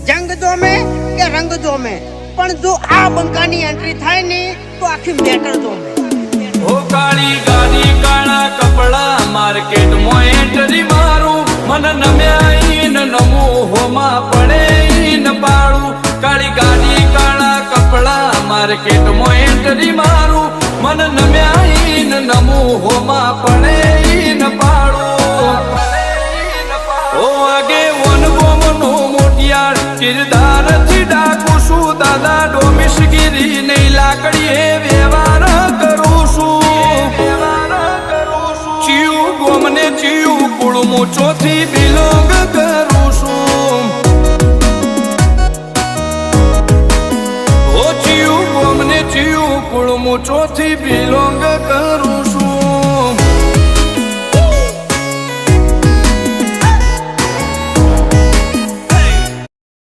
જંગ જોમે કે રંગ જોમે, પણ જો આ બંકાની એન્ટ્રી થાય ને તો આખી મેટર જોમે. ઓ કાળી ગાડી કાળા કપડા માર્કેટમાં એન્ટ્રી મારું, મન નમ્યા ઈન નમું હોમાં પડે ઈન પાડું. કાળી ગાડી કાળા કપડા માર્કેટમાં એન્ટ્રી મારું, મન નમ્યા ઈન નમું હોમાં પડે ઈન પાડું. ઓ આગે વન ગોમનો મોટિયાર કિરદાર થી ડાકું છું, દાદા ડોમિશગીરી નહીં લાકડીએ વ્યવહાર કરું છું. ચિયું ગોમને ચિયું કુળ મોચોથી બિલોંગ કરું છું. ઓ ચિયું ગોમને ચિયું કુળ મોચોથી બિલોંગ કરું